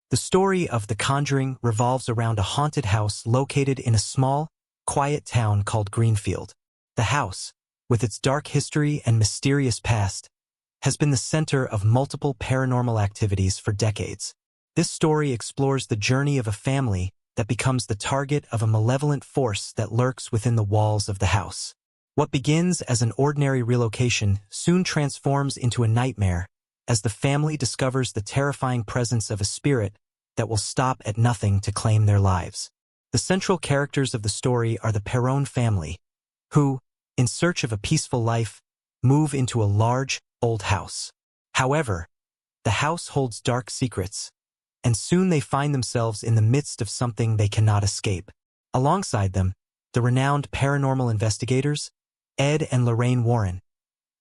The story of The Conjuring revolves around a haunted house located in a small, quiet town called Greenfield. The house, with its dark history and mysterious past, has been the center of multiple paranormal activities for decades. This story explores the journey of a family that becomes the target of a malevolent force that lurks within the walls of the house. What begins as an ordinary relocation soon transforms into a nightmare as the family discovers the terrifying presence of a spirit that will stop at nothing to claim their lives. The central characters of the story are the Perron family, who, in search of a peaceful life, move into a large, old house. However, the house holds dark secrets, and soon they find themselves in the midst of something they cannot escape. Alongside them, the renowned paranormal investigators, Ed and Lorraine Warren,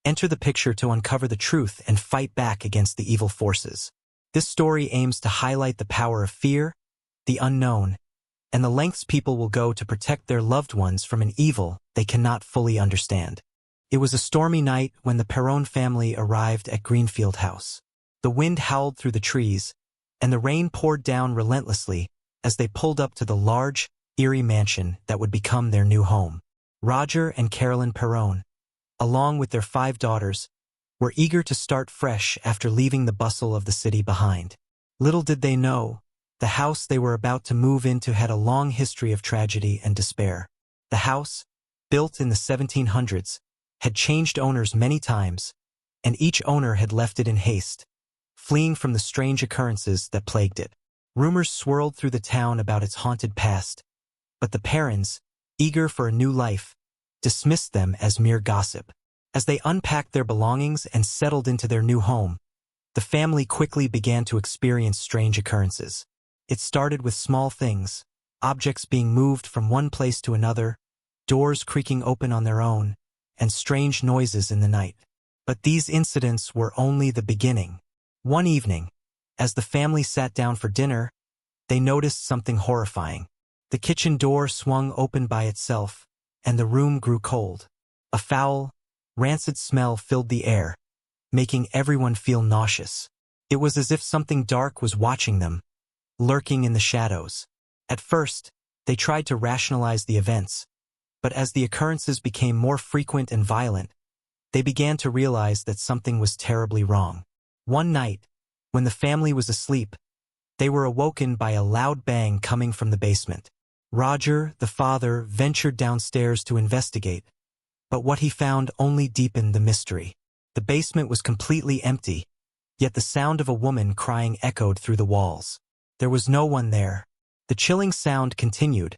enter the picture to uncover the truth and fight back against the evil forces. This story aims to highlight the power of fear, the unknown, and the lengths people will go to protect their loved ones from an evil they cannot fully understand. It was a stormy night when the Perron family arrived at Greenfield House. The wind howled through the trees, and the rain poured down relentlessly as they pulled up to the large, eerie mansion that would become their new home. Roger and Carolyn Perron, along with their 5 daughters, were eager to start fresh after leaving the bustle of the city behind. Little did they know, the house they were about to move into had a long history of tragedy and despair. The house, built in the 1700s, had changed owners many times, and each owner had left it in haste, fleeing from the strange occurrences that plagued it. Rumors swirled through the town about its haunted past, but the Perrons, eager for a new life, dismissed them as mere gossip. As they unpacked their belongings and settled into their new home, the family quickly began to experience strange occurrences. It started with small things, objects being moved from one place to another, doors creaking open on their own, and strange noises in the night. But these incidents were only the beginning. One evening, as the family sat down for dinner, they noticed something horrifying. The kitchen door swung open by itself, and the room grew cold. A foul, rancid smell filled the air, making everyone feel nauseous. It was as if something dark was watching them, lurking in the shadows. At first, they tried to rationalize the events, but as the occurrences became more frequent and violent, they began to realize that something was terribly wrong. One night, when the family was asleep, they were awoken by a loud bang coming from the basement. Roger, the father, ventured downstairs to investigate, but what he found only deepened the mystery. The basement was completely empty, yet the sound of a woman crying echoed through the walls. There was no one there. The chilling sound continued,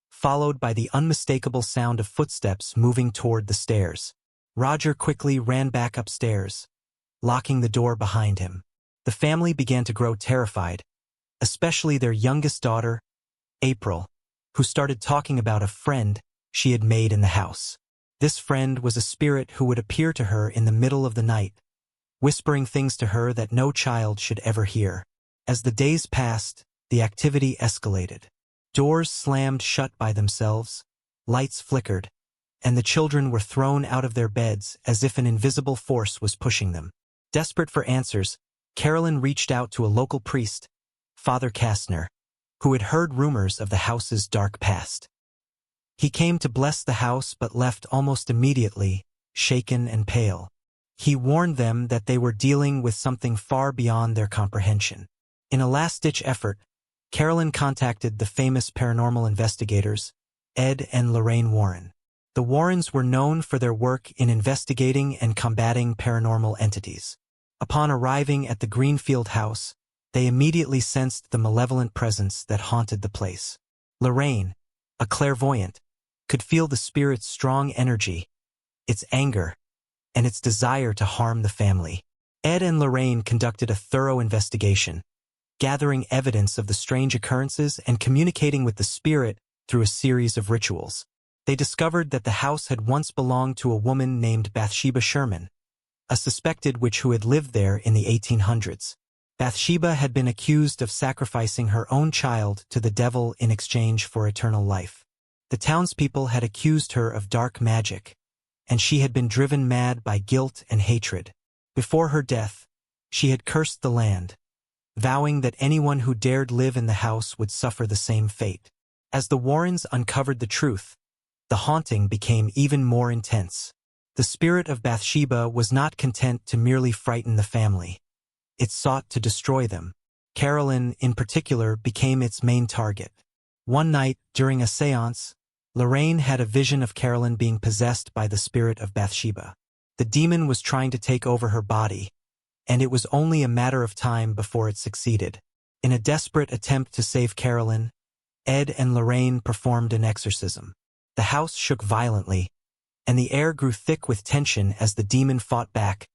followed by the unmistakable sound of footsteps moving toward the stairs. Roger quickly ran back upstairs, locking the door behind him. The family began to grow terrified, especially their youngest daughter, April, who started talking about a friend she had made in the house. This friend was a spirit who would appear to her in the middle of the night, whispering things to her that no child should ever hear. As the days passed, the activity escalated. Doors slammed shut by themselves, lights flickered, and the children were thrown out of their beds as if an invisible force was pushing them. Desperate for answers, Carolyn reached out to a local priest, Father Kastner, who had heard rumors of the house's dark past. He came to bless the house but left almost immediately, shaken and pale. He warned them that they were dealing with something far beyond their comprehension. In a last-ditch effort, Carolyn contacted the famous paranormal investigators, Ed and Lorraine Warren. The Warrens were known for their work in investigating and combating paranormal entities. Upon arriving at the Greenfield house, they immediately sensed the malevolent presence that haunted the place. Lorraine, a clairvoyant, could feel the spirit's strong energy, its anger, and its desire to harm the family. Ed and Lorraine conducted a thorough investigation, gathering evidence of the strange occurrences and communicating with the spirit through a series of rituals. They discovered that the house had once belonged to a woman named Bathsheba Sherman, a suspected witch who had lived there in the 1800s. Bathsheba had been accused of sacrificing her own child to the devil in exchange for eternal life. The townspeople had accused her of dark magic, and she had been driven mad by guilt and hatred. Before her death, she had cursed the land, vowing that anyone who dared live in the house would suffer the same fate. As the Warrens uncovered the truth, the haunting became even more intense. The spirit of Bathsheba was not content to merely frighten the family. It sought to destroy them. Carolyn, in particular, became its main target. One night, during a séance, Lorraine had a vision of Carolyn being possessed by the spirit of Bathsheba. The demon was trying to take over her body, and it was only a matter of time before it succeeded. In a desperate attempt to save Carolyn, Ed and Lorraine performed an exorcism. The house shook violently, and the air grew thick with tension as the demon fought back,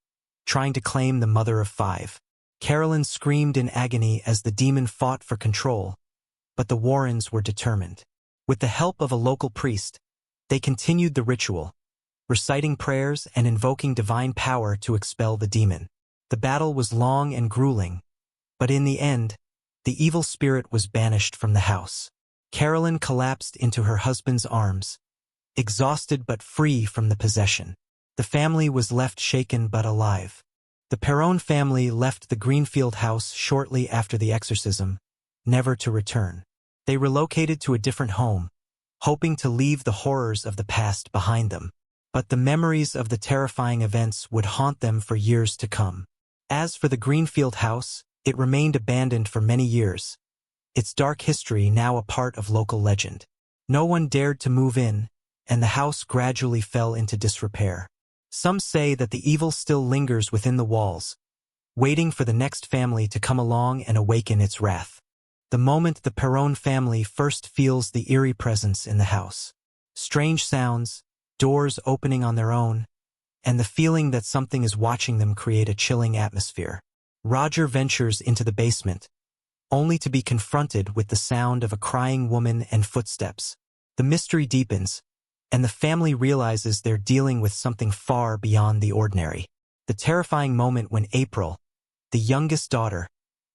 trying to claim the mother of five. Carolyn screamed in agony as the demon fought for control, but the Warrens were determined. With the help of a local priest, they continued the ritual, reciting prayers and invoking divine power to expel the demon. The battle was long and grueling, but in the end, the evil spirit was banished from the house. Carolyn collapsed into her husband's arms, exhausted but free from the possession. The family was left shaken but alive. The Perron family left the Greenfield house shortly after the exorcism, never to return. They relocated to a different home, hoping to leave the horrors of the past behind them. But the memories of the terrifying events would haunt them for years to come. As for the Greenfield house, it remained abandoned for many years, its dark history now a part of local legend. No one dared to move in, and the house gradually fell into disrepair. Some say that the evil still lingers within the walls, waiting for the next family to come along and awaken its wrath. The moment the Perron family first feels the eerie presence in the house, strange sounds, doors opening on their own, and the feeling that something is watching them create a chilling atmosphere. Roger ventures into the basement, only to be confronted with the sound of a crying woman and footsteps. The mystery deepens, and the family realizes they're dealing with something far beyond the ordinary. The terrifying moment when April, the youngest daughter,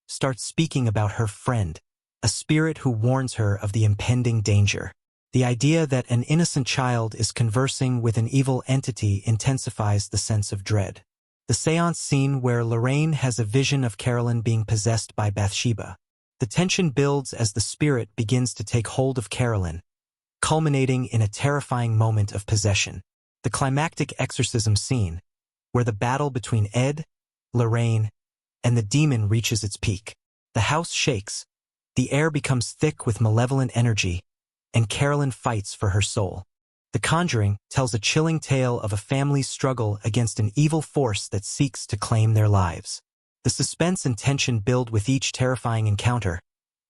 starts speaking about her friend, a spirit who warns her of the impending danger. The idea that an innocent child is conversing with an evil entity intensifies the sense of dread. The séance scene where Lorraine has a vision of Carolyn being possessed by Bathsheba. The tension builds as the spirit begins to take hold of Carolyn, culminating in a terrifying moment of possession. The climactic exorcism scene, where the battle between Ed, Lorraine, and the demon reaches its peak. The house shakes, the air becomes thick with malevolent energy, and Carolyn fights for her soul. The Conjuring tells a chilling tale of a family's struggle against an evil force that seeks to claim their lives. The suspense and tension build with each terrifying encounter,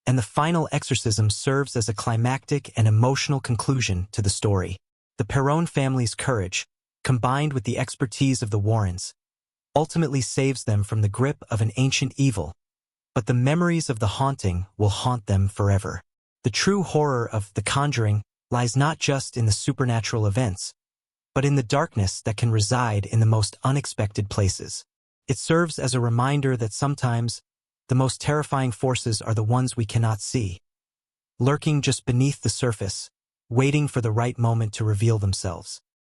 and the final exorcism serves as a climactic and emotional conclusion to the story. The Perron family's courage, combined with the expertise of the Warrens, ultimately saves them from the grip of an ancient evil, but the memories of the haunting will haunt them forever. The true horror of The Conjuring lies not just in the supernatural events, but in the darkness that can reside in the most unexpected places. It serves as a reminder that sometimes the most terrifying forces are the ones we cannot see, lurking just beneath the surface, waiting for the right moment to reveal themselves.